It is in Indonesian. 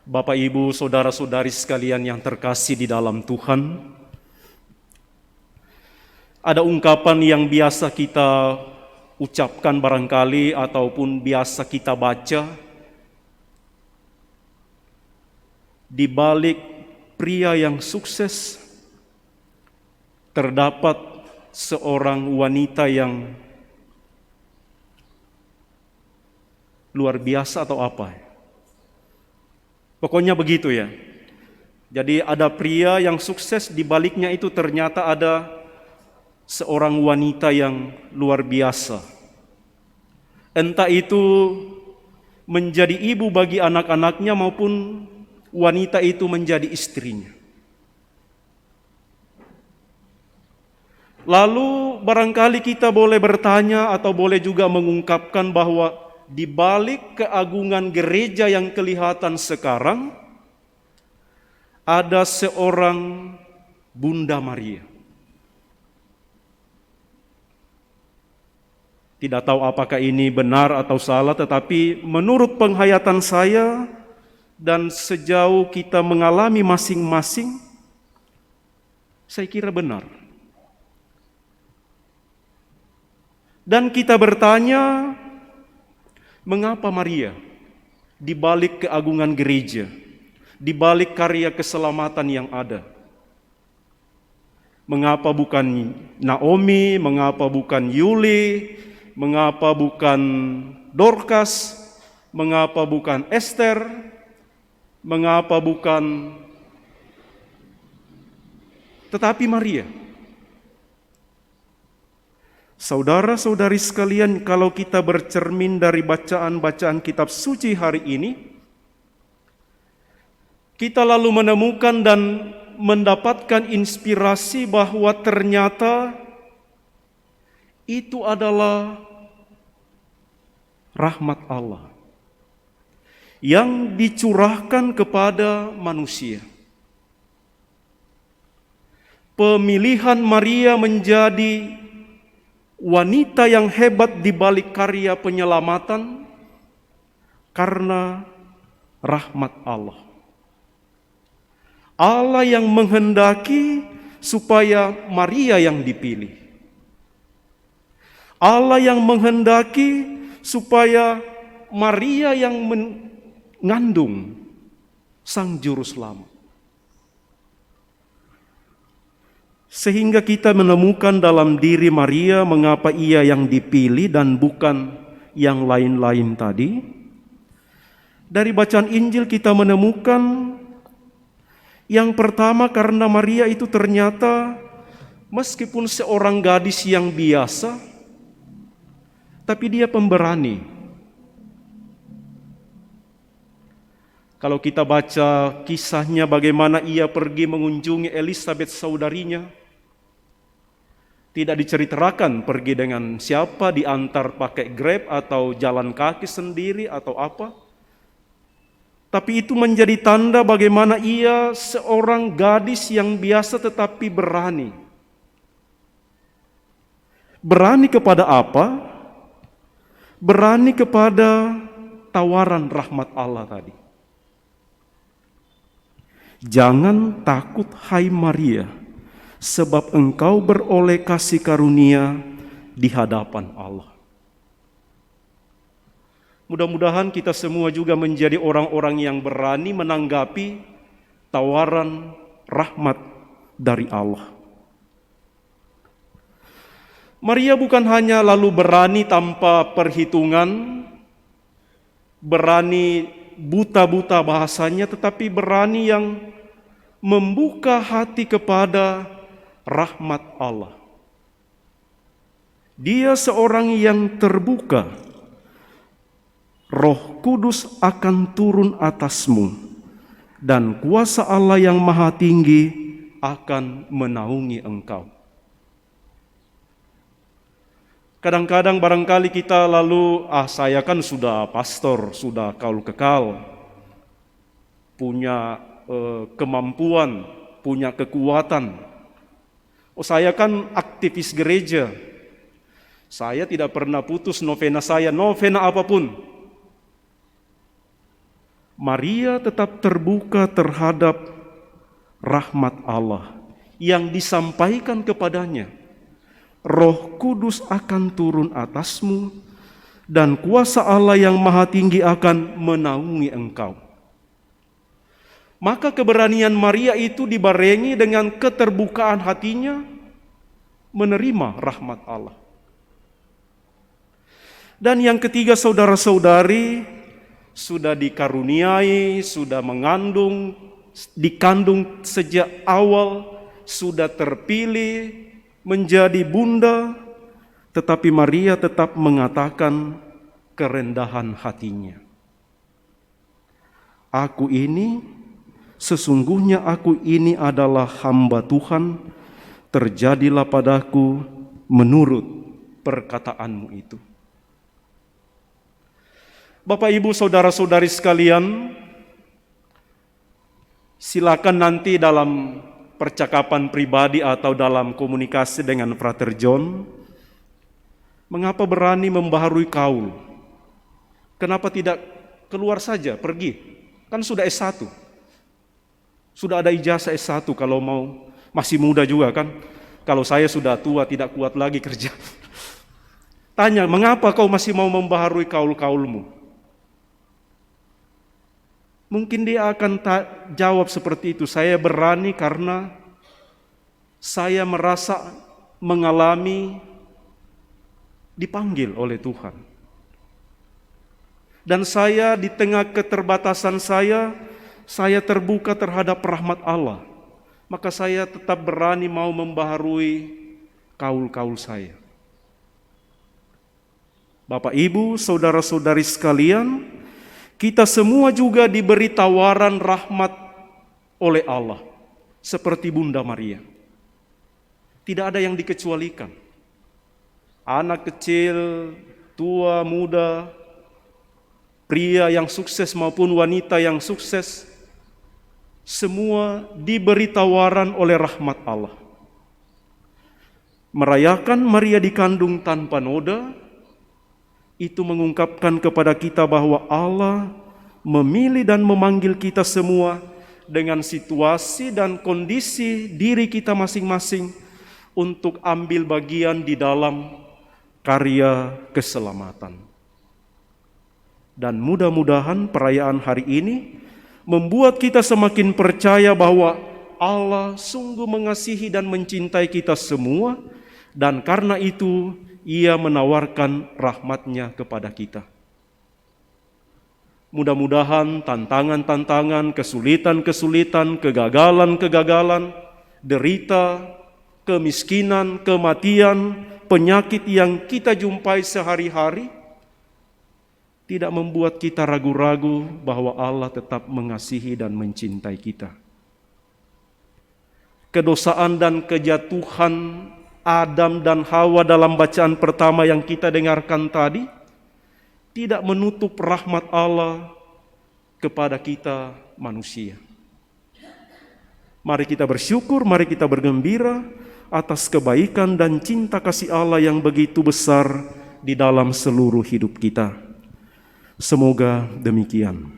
Bapak, Ibu, saudara-saudari sekalian yang terkasih di dalam Tuhan, ada ungkapan yang biasa kita ucapkan barangkali ataupun biasa kita baca. Di balik pria yang sukses terdapat seorang wanita yang luar biasa atau apa? Pokoknya begitu ya. Jadi ada pria yang sukses, di baliknya itu ternyata ada seorang wanita yang luar biasa. Entah itu menjadi ibu bagi anak-anaknya maupun wanita itu menjadi istrinya. Lalu barangkali kita boleh bertanya atau boleh juga mengungkapkan bahwa di balik keagungan gereja yang kelihatan sekarang, ada seorang Bunda Maria. Tidak tahu apakah ini benar atau salah, tetapi menurut penghayatan saya dan sejauh kita mengalami masing-masing, saya kira benar. Dan kita bertanya, mengapa Maria di balik keagungan gereja, di balik karya keselamatan yang ada? Mengapa bukan Naomi, mengapa bukan Yuli, mengapa bukan Dorcas, mengapa bukan Esther, mengapa bukan tetapi Maria? Saudara-saudari sekalian, kalau kita bercermin dari bacaan-bacaan kitab suci hari ini, kita lalu menemukan dan mendapatkan inspirasi bahwa ternyata itu adalah rahmat Allah yang dicurahkan kepada manusia. Pemilihan Maria menjadi wanita yang hebat di balik karya penyelamatan karena rahmat Allah. Allah yang menghendaki supaya Maria yang dipilih. Allah yang menghendaki supaya Maria yang mengandung Sang Juru Selamat. Sehingga kita menemukan dalam diri Maria mengapa ia yang dipilih dan bukan yang lain-lain tadi. Dari bacaan Injil kita menemukan yang pertama, karena Maria itu ternyata meskipun seorang gadis yang biasa, tapi dia pemberani. Kalau kita baca kisahnya bagaimana ia pergi mengunjungi Elisabeth saudarinya, tidak diceritakan pergi dengan siapa, diantar pakai Grab atau jalan kaki sendiri atau apa. Tapi itu menjadi tanda bagaimana ia seorang gadis yang biasa tetapi berani. Berani kepada apa? Berani kepada tawaran rahmat Allah tadi. Jangan takut hai Maria, sebab engkau beroleh kasih karunia di hadapan Allah. Mudah-mudahan kita semua juga menjadi orang-orang yang berani menanggapi tawaran rahmat dari Allah. Maria bukan hanya lalu berani tanpa perhitungan, berani buta-buta bahasanya, tetapi berani yang membuka hati kepada rahmat Allah. Dia seorang yang terbuka. Roh Kudus akan turun atasmu dan kuasa Allah yang Maha Tinggi akan menaungi engkau. Kadang-kadang barangkali kita lalu, saya kan sudah pastor, sudah kaul kekal, punya kemampuan, punya kekuatan. Saya kan aktivis gereja, saya tidak pernah putus novena saya, novena apapun. Maria tetap terbuka terhadap rahmat Allah yang disampaikan kepadanya. Roh Kudus akan turun atasmu dan kuasa Allah yang Maha Tinggi akan menaungi engkau. Maka keberanian Maria itu dibarengi dengan keterbukaan hatinya menerima rahmat Allah. Dan yang ketiga, saudara-saudari, sudah dikaruniai, sudah dikandung sejak awal, sudah terpilih menjadi bunda, tetapi Maria tetap mengatakan kerendahan hatinya. Sesungguhnya aku ini adalah hamba Tuhan, terjadilah padaku menurut perkataanmu itu. Bapak, Ibu, saudara-saudari sekalian, silakan nanti dalam percakapan pribadi atau dalam komunikasi dengan Frater John, mengapa berani membaharui kaul? Kenapa tidak keluar saja, pergi? Kan sudah S1. Sudah ada ijazah S1 kalau mau, masih muda juga kan. Kalau saya sudah tua, tidak kuat lagi kerja. Tanya, mengapa kau masih mau membaharui kaul-kaulmu? Mungkin dia akan jawab seperti itu, saya berani karena saya merasa mengalami dipanggil oleh Tuhan. Dan saya di tengah keterbatasan saya terbuka terhadap rahmat Allah. Maka saya tetap berani mau membaharui kaul-kaul saya. Bapak, Ibu, saudara-saudari sekalian, kita semua juga diberi tawaran rahmat oleh Allah, seperti Bunda Maria. Tidak ada yang dikecualikan. Anak kecil, tua, muda, pria yang sukses maupun wanita yang sukses, semua diberi tawaran oleh rahmat Allah. Merayakan Maria dikandung tanpa noda, itu mengungkapkan kepada kita bahwa Allah memilih dan memanggil kita semua dengan situasi dan kondisi diri kita masing-masing untuk ambil bagian di dalam karya keselamatan. Dan mudah-mudahan perayaan hari ini membuat kita semakin percaya bahwa Allah sungguh mengasihi dan mencintai kita semua, dan karena itu Ia menawarkan rahmat-Nya kepada kita. Mudah-mudahan tantangan-tantangan, kesulitan-kesulitan, kegagalan-kegagalan, derita, kemiskinan, kematian, penyakit yang kita jumpai sehari-hari tidak membuat kita ragu-ragu bahwa Allah tetap mengasihi dan mencintai kita. Kedosaan dan kejatuhan Adam dan Hawa dalam bacaan pertama yang kita dengarkan tadi tidak menutup rahmat Allah kepada kita manusia. Mari kita bersyukur, mari kita bergembira atas kebaikan dan cinta kasih Allah yang begitu besar di dalam seluruh hidup kita. Semoga demikian.